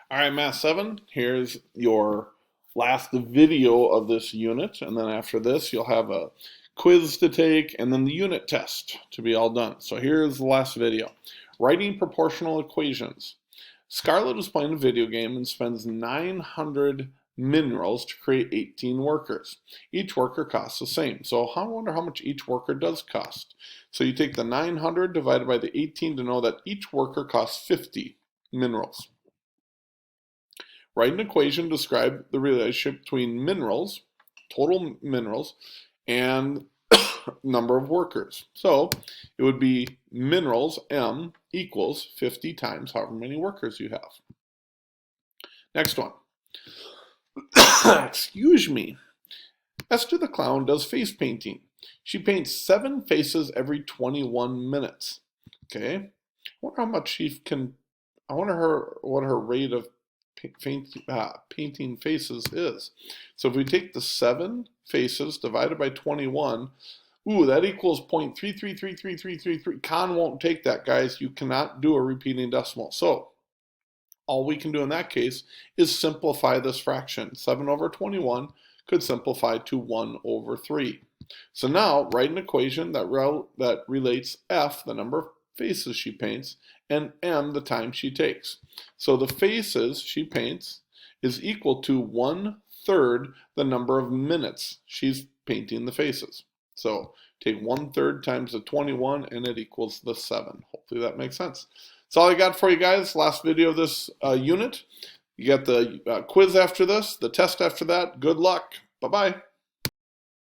All right, Math 7, here's your last video of this unit, and then after this you'll have a quiz to take and then the unit test to be all done. So here's the last video. Writing proportional equations. Scarlett is playing a video game and spends 900 minerals to create 18 workers. Each worker costs the same. So I wonder how much each worker does cost. So you take the 900 divided by the 18 to know that each worker costs 50 minerals. Write an equation to describe the relationship between minerals, total minerals, and number of workers. So it would be minerals, M, equals 50 times however many workers you have. Next one. Excuse me. Esther the clown does face painting. She paints 7 faces every 21 minutes. Okay. I wonder how much she can, what her rate of painting faces is. So if we take the 7 faces divided by 21, that equals 0.333333. Con won't take that, guys. You cannot do a repeating decimal. So all we can do in that case is simplify this fraction. 7 over 21 could simplify to 1 over 3. So now write an equation that relates F, the number of faces she paints, and M, the time she takes. So the faces she paints is equal to 1/3 the number of minutes she's painting the faces. So take 1/3 times the 21 and it equals the 7. Hopefully that makes sense. That's all I got for you guys. Last video of this unit. You got the quiz after this, the test after that. Good luck. Bye-bye.